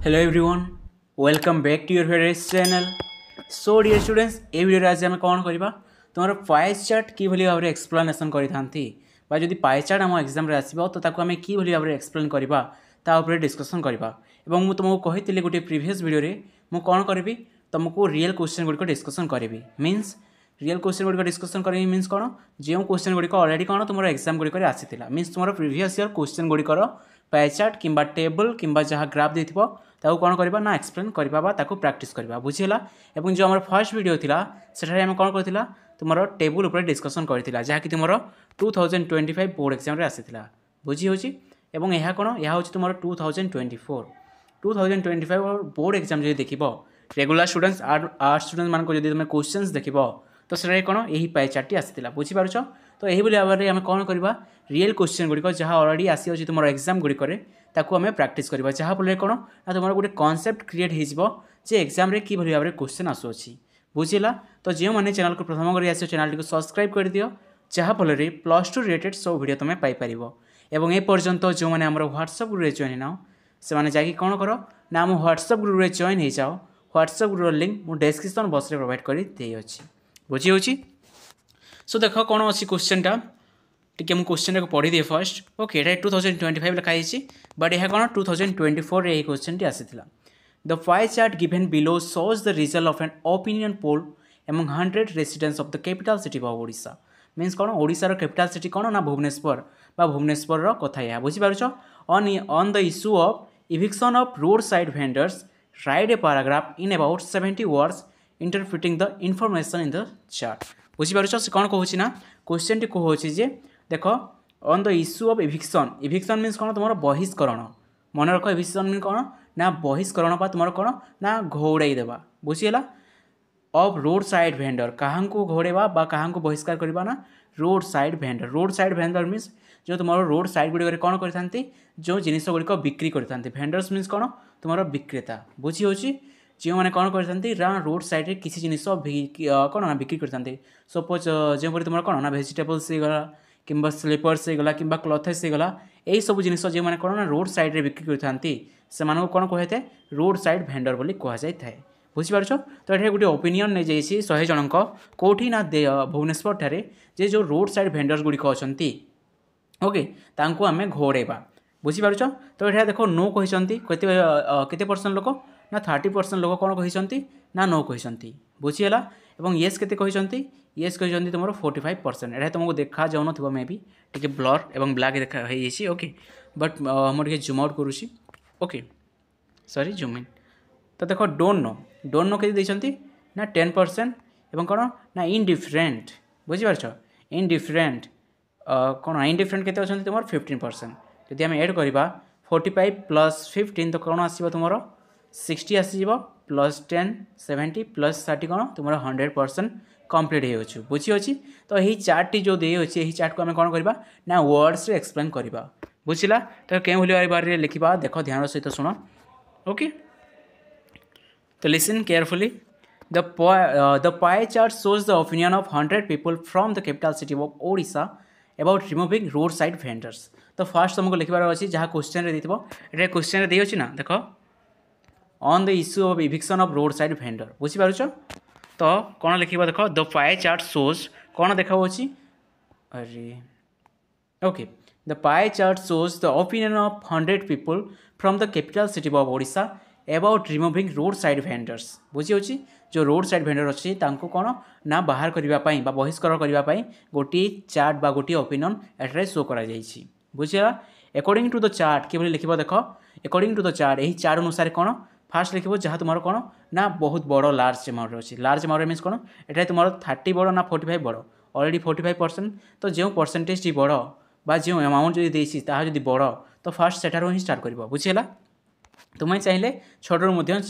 Hello everyone, welcome back to your favorite channel. So dear students, A video आज आम कौन करवा तुम पाए चार्ट कि भाव में एक्सप्लेनेसन करी पाए चार्ट आम एग्जाम आसो तो आम कि भाव में एक्सप्लेन करवा डिस्कसन करवा तुमको कही गोटे प्रीवियस वीडियो मुझे कौन करी तुमको रियल क्वेश्चन गुड़िक डिस्कसन करी मीन्स रियल क्वेश्चन गुड़िक डिस्कसन करी मीन्स कौन जो क्वेश्चन गुड़िक अलरेडी कौन तुम एग्जाम गुड़िक आसाला मीन्स तुम प्रीवियस ईयर क्वेश्चन गुड़िकर पाए चार्ट कि टेबल कि जहाँ ग्राफ देथिबो ताको कौन करबा ना एक्सप्लेन करबा ताको प्रैक्टिस करबा बुझिला एवं जो हमर फर्स्ट वीडियो थिला सेठारे हम कौन करथिला तुमरो टेबल ऊपर डिस्कशन करथिला जहाँ कि तुमरो 2025 बोर्ड एग्जाम रे आसीथिला बुझी होची एवं यहा कोन यहा होची तुमरो 2024 बोर्ड एग्जाम जे देखिबो रेगुलर स्टूडेंट्स आर्ट स्टूडेंट मान को जदि तुम क्वेश्चंस देखिबो तो सेठारे कोन एही पाए चार्ट आसीथिला बुझी पारुछो तो यही भाव में आम कौन करवा रियल क्वेश्चन गुड़िक जहाँ अलरेडी आसी अच्छी तुम एग्जाम गुड़िक ताकू आम प्राक्ट करवा जहाँफल कौन ना तुम गोटे कनसेप्ट क्रिएट हो एग्जाम कि भाव में क्वेश्चन आसूसी बुझेगा तो जो मैंने चैनल को प्रथम कर चैनल को सब्सक्राइब कर दियो जहाँफल +2 रिलेटेड सब वीडियो तुम पाइपर और ए पर्यंत जो मैंने व्हाट्सएप ग्रुप में जॉइन नाओ से जाकि कौन कर ना आम व्हाट्सएप ग्रुप में जॉइन हो जाओ व्हाट्सएप ग्रुप लिंक मुझे डिस्क्रिप्शन बॉक्स में प्रोवाइड कर बुझी होची सो देख कौन अच्छी क्वेश्चन टा टी मुझे क्वेश्चन को पढ़ी दिए फर्स्ट ओके ये 2025 लिखाई बट यह कौन 2024 रे क्वेश्चन टी आसीथिला द पाए chart given below shows the result of an opinion poll among 100 residents of the capital city of Odisha means कौन ओडिशार कैपिटल सिटी कौन ना भुवनेश्वर भुवनेश्वर कथा या बुझीपार on the issue of eviction of road side vendors write a paragraph in about 70 words interpreting the information in the chart बुझीपार से कौन कहूँ ना क्वेश्चन टी कहूँ जे देख on the issue of eviction means कौन तुम बहिष्करण मन रख इविक्शन मीन कौन ना बहिष्करण तुम कौन ना घोड़ाई देवा बुझीगला ऑफ रोड साइड भेंडर क्या घोड़ेवा क्या बहिष्कार करवा ना रोड साइड भेंडर मीन्स जो तुम रोड साइड गुड़िक कौन करते जो जिनिस गुड़िक बिक्री करते भेंडर्स मीन्स कौन तुम विक्रेता बुझी हो जो मैंने कौन करते रोड साइड किसी जिनिस कौन ना बिक्री करते सपोज जो तुम कौन ना भेजिटेबल्स कि स्लीपर्स होगा कि क्लथेस होगा यही सब जिन जो मैंने कौन ना रोड साइड रे बिक्री करते से कौन कहुए रोड साइड भेंडर बोली कहुए बुझीपार तो ये गोटे ओपिनियन नहीं जाइए 100 जन कौटी ना भुवनेश्वर ठारे जे जो रोड साइड भेंडर्स गुड़िक अच्छा ओके तांको आमे घोड़ेबा बुझीपार तो ये देख नो कहते परसेंट लोक ना 30% लोक कौन कहते ना नो कहते बुझीगला और येस के कहते येस कहते तुम 45% ये तुमको देखा जाऊन थो मे बी टी ब्लर और ब्लैक देखा ओके बट मुझे जूम आउट करुँची ओके सॉरी जूम इन तो देख डोंट नो के ना 10% और कौन ना इनडिफरेंट बुझीपार इनडिफरेंट कौन इनडिफरेंट के तुम 15% जदि आम एड करवा 45 + 15 तो कौन आसो तुम 60 आसीज +10 70 +30 कौन तुम 100% कम्प्लीट हो बुझी अच्छी तो यही चार्ट जो दे अच्छे यही चार्ट को आम कौन करवा ना वर्ड्स रे एक्सप्लेन करवा बुझला तो क्यों बारे लिखा देख ध्यान सहित शुण ओके तो लिसन केयरफुली द पाए chart shows the opinion of 100 people from the capital city of Odisha about removing road side vendors तो फास्ट तुमको लिखबार अच्छी जहाँ क्वेश्चन रे देथिबो एटा क्वेश्चन रे देछि ना देख on the issue of eviction of road side vendor बुझीपार तो कौन लिखा देख द पाए चार्ट शोज कौन देखा अरे ओके द पाए chart shows the opinion of 100 people from the capital city of Odisha about removing road side vendors बुझी होची जो रोड साइड भेंडर अच्छी कौन ना बाहर करने बहिष्कार करने गोटे चार्ट बा गोटे ओपिनियन एठारे शो करा बुझीगला अकॉर्डिंग टू द चार्ट कि लिख देख अकॉर्डिंग टू द चार्ट यही चार्ट अनुसार कौन फास्ट लिख जहाँ तुम कौन ना बहुत बड़ लार्ज अमाउंट अच्छी लार्ज अमाउंट मीन्स कौन ये तुम 30 बड़ ना 45 बड़ अलरेडी 45% तो जो परसेंटेज टी बड़ बा जो अमाउंट जो देसी जब बड़ तो फास्ट सेठार ही स्टार्ट कर बुझीगला तुम्हें चाहिए छोटू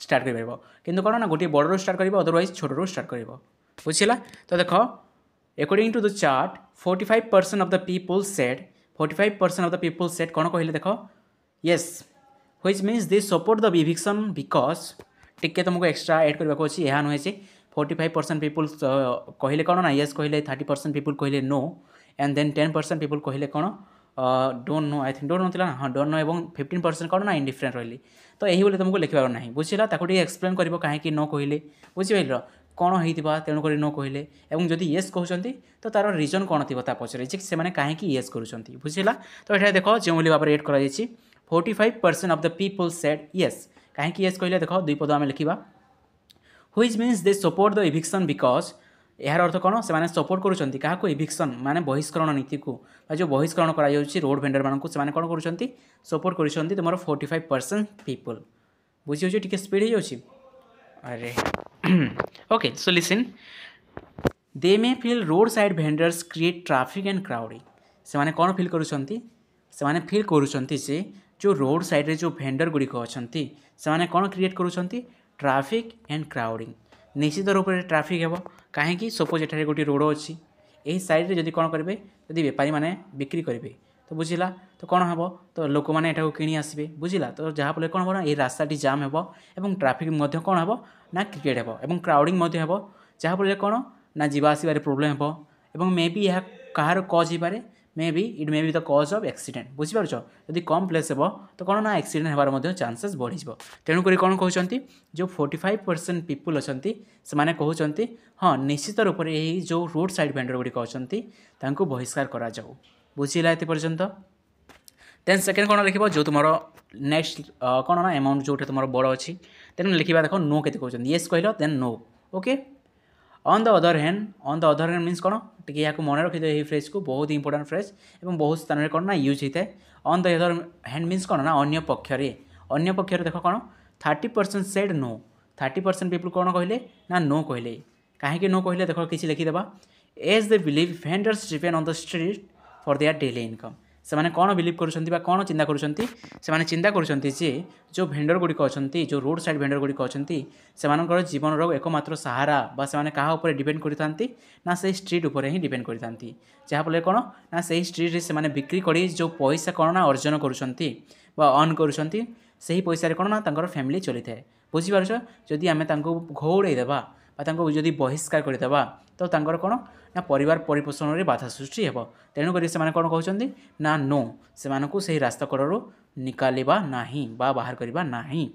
स्टार्ट कर किंतु कौन ना गोटे बड़ू स्टार्ट कर अदरवाइज छोटू स्टार्ट कर बुझीगला तो देख according to the chart 45% of the people said 45% of the people said कौन कहले देख yes which means they support the eviction because टिके तुमको एक्सट्रा एड करने अच्छी यह नुहे 45% पीपल कहले कौन ना येस कहले 30% पीपल कहले नो एंड देन 10% पीपल कहले कौन don't know I think don't know ना हाँ डोंट नो एवं 15% कौन ना इंडिफरेंट रही तो यही तुमको लिखबार ना बुझला ताको एक्सप्लेन कर कहीं नो कहले बुझिपार कौन होता तेणुक नो कहले और जदि येस कहते तो तार रिजन कौन थी पचर से कहीं येस कर बुझला तो ये देख जो भाव में एड कर 45% of the people said yes कहीं येस कहले देख दुई पद आम लिखा which means they support the eviction because यार अर्थ कौन से सपोर्ट करुँच क्या इविक्शन माने बहिष्करण नीति को जो बहिष्करण कर रोड भेंडर मानक से कौन कर सपोर्ट कर तुम 45% पीपल बुझी टी स्पीड हो अरे okay so listen they may feel roadside vendors create traffic and crowding से कौन फिल करुँच फिल करुँच जो रोड साइड जो भेंडर गुड़िक अच्छा से कौन क्रिएट करुँच ट्राफिक एंड क्राउडिंग निश्चित रूप से ट्राफिक हे कहीं सपोज एठारे गोटे रोड अच्छी यही साइड जदि कौन करेंगे जदि बेपारी मैंने बिक्री करेंगे तो बुझला तो कौन हम तो लोक मैंने एटा किणी आसबे बुझला तो जहाँफल कौन हम ये रास्ताटी जाम हो ट्राफिक कौन हम ना क्रिएट हो क्राउडिंग हो जहाँफल कौन ना जावा आसबार प्रोब्लेम हो मे बी यह कहार कज हो पारे maybe it maybe the cause of accident बुझिपार जदि कम प्लेस हो तो कौन ना एक्सीडेंट होबार चांसेस बढ़ी तेणुक कौन कहते जो 45% पीपुल अच्छा से कहते हाँ निश्चित रूप से यही जो रोड साइड भेंडर गुड़िक अच्छा बहिष्कार करा जाऊ बुझिला ये पर्यंत देन सेकेंड कौन लिख जो तुम नेक्स्ट कौन ना अमाउंट जो तुम बड़ अच्छी देन लिखा देख नो के कहते येस कहल then no okay on the other hand means कौन टी या मन रखी ये फ्रेज को बहुत इंपोर्टेंट फ्रेज और बहुत स्थान में कौन ना यूज होता है on the other hand means कौन ना अन्य पक्षर देख कौन 30% सेड नो 30% पीपल कौन कहले ना नो कहले कहीं नो कहले देख किसी लिखिदेवा as they believe vendors depend on the street for their daily income से कौन बिलीव करुँच कौन चिंता करुँच चिंता करुँच जो भेंडर गुड़िक अच्छा जो रोड साइड भेंडर गुड़िक अच्छा से जीवन एकमात्र सहारा बा से क्या डिपेंड करते ना से स्ट्रीट उपर ही डिपेंड करते जहाँफल कौन ना से स्ट्रीट से बिक्री कर जो पैसा कौन ना अर्जन करुँच अर्न करुँच से पैसा कौन ना फैमिली चली था बुझीपार जदि आम घोड़ेदेवा जदि बहिष्कार करदेवा तो कौन ना परिवार परिपोषण में बाधा सृष्टि हो तेणुक से कौन कहते ना नो से रास्ता कड़ू निकालवा नहीं बाहर करवा नहीं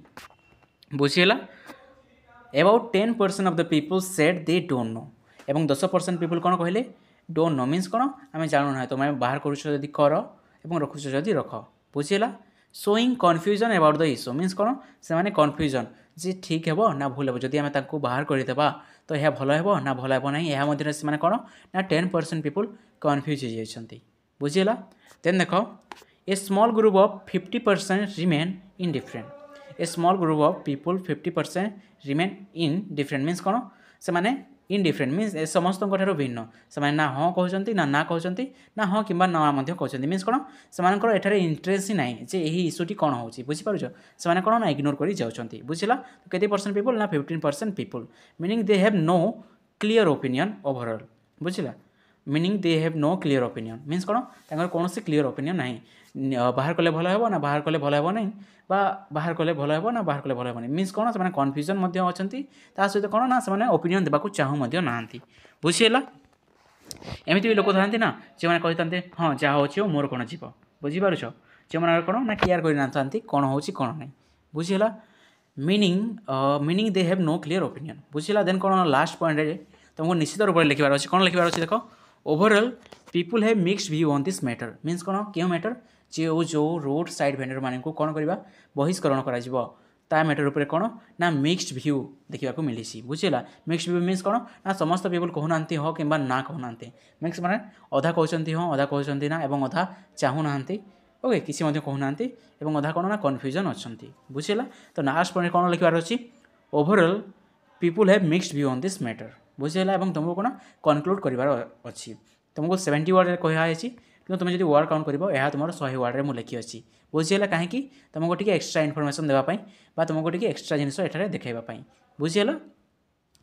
बुझीगला about 10% of the people said they don't know एवं 10% पीपल कौन कहले डोंट नो मीन्स कौन आम जानू ना तुम बाहर करुँच कर रखुच जदि रख बुझीगला showing confusion about the issue means कौन से कन्फ्यूजन जी ठीक है ना भूल हे जदि आम बाहर करदेवा तो यह भल हे ना भल हे ना यह मध्य से कौन ना 10% पीपल कन्फ्यूज हो जाती बुझीगला देन देख a small group of 50% remain in different a small group of people 50% remain in different means कौन से इनडिफरेंट मीन्स समस्त भिन्न से ना हाँ कहते ना कहते ना हाँ कि ना कहते मीन्स कौन से एठारे इंटरेस्ट ही ना जे यही इश्यूटी कौन हो बुझीपार से कौन ना इग्नोर कर जाऊँच बुझला तो केते परसेंट पीपल ना 15% people meaning they have no clear opinion overall बुझला meaning they have no clear opinion means कौन कौन से क्लीयर ओपिनियन ना बाहर कले भल हे ना बाहर कले भल हे ना बाहर कले भल हे ना बाहर कले भल हे मीन्स कौन से कन्फ्यूजन अच्छा सहित कौन ना से ओपिनियन देवाक चाहूँ ना बुझीगला एमती भी लोक था ना जो कहते हाँ जहाँ हो मोर कौन जीव बुझीपार जो मैंने कौन ना केयर करना कौन हो कौन ना बुझीगला meaning they have no clear opinion बुझीगला देन कौन लास्ट पॉइंट तुमको निश्चित रूप से लिखबार अच्छे कौन लिखबार अच्छे देख overall people have mixed view on this matter means कौन क्यों मैटर जो रोड साइड भेंडर मान को कौन करवा बहिष्करण करा मैटर उपर कौन ना मिक्स्ड व्यू देखा मिली बुझीगला मिक्स्ड व्यू मीन्स कौन ना समस्त पीपुल कहूना हाँ कि ना कहूना मीन्स मैंने अधा कहते हाँ अधा कहते ना और अधा चाहूना ओके किसी कहूना अधा कौन ना कन्फ्यूजन अच्छा बुझीगला तो लास्ट पॉइंट कौन लिखबार अच्छी overall people have mixed view on this matter बुझीगला तुमको कौन कनक्लूड करार अच्छी तुमको 70 वर्ड कहुई कि तुम जो वर्ड काउंट कर तुम 100 वर्ड में लिखी अच्छी बुझीगला कहीं तुमको टी एक्सट्रा इनफर्मेशन देवाई तुमको टी एक्सट्रा जिन एठार देखाइबा बुझीगला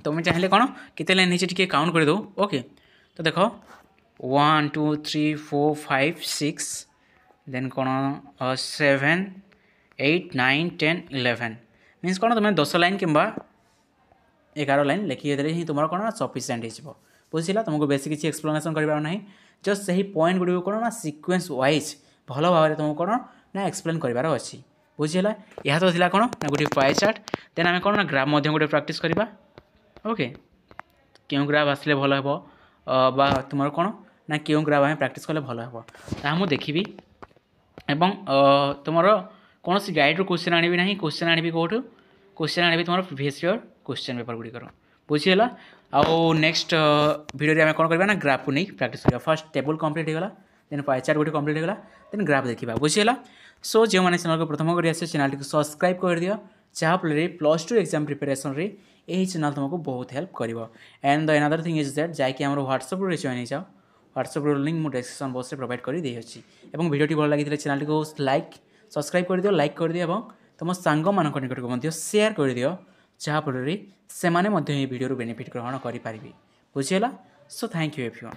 तुम चाहिए कौन केते लाइन नीचे टी काउंट कर दो ओके तो देख 1 2 3 4 5 6 देन कौन 7 8 9 10 11 मीन्स कौन तुम 10 लाइन कि 11 लाइन लिखिदेले ही तुम कौन सफिसीयंट हो बुझीगला तुमको बेसी किसी एक्सप्लेनेशन करना जस्ट से ही पॉइंट गुड़ी कौन ना सिक्वेन्स वाइज भल भाव तुमको कौन ना एक्सप्लेन करार अच्छी बुझीगला। यह तो थिला कौन ना गोटे पाए चार्ट देन आम कौन ना ग्राफ गोटे प्रैक्टिस करवा ओके क्यों ग्राफ आसले भल हे बा तुम कौन ना क्यों ग्राफ आम प्रैक्टिस कले भल हे ता मुझे देखी एवं तुम कौन सी गाइड्रु क्वेश्चन आनी ना क्वेश्चन आनी कौटू क्वेश्चन आनी तुम प्रीवियस ईयर क्वेश्चन पेपर गुड़िकर बुझीगला। आउ नेक्स्ट वीडियो आम कौन करवा ना ग्राफ को नहीं प्रैक्टिस करवा फर्स्ट टेबल कंप्लीट होगा देन पाई चार्ट गोटे कंप्लीट होगा देन ग्राफ देखा बुझीगला। सो जो मैंने चैनल को प्रथम कर चैनल को सब्सक्राइब कर दियो जहाँफल +2 एग्जाम प्रिपेरेसन रे यही चैनल तुमको बहुत हेल्प कर and the another thing is that जाकि आम व्हाट्सएप ग्रुप जॉइन जाओ व्हाट्सएप ग्रुप लिंक मुझे डिस्क्रिप्शन बॉक्स में प्रोवाइड कर दी अच्छी और वीडियो भल लगी चैनल को लाइक सब्सक्राइब कर दियो लाइक कर दियो और तुम सांग मान निकट को शेयर कर दियो जहाँफल से भिडियो बेनिफिट ग्रहण करें बुझीगला। So thank you everyone.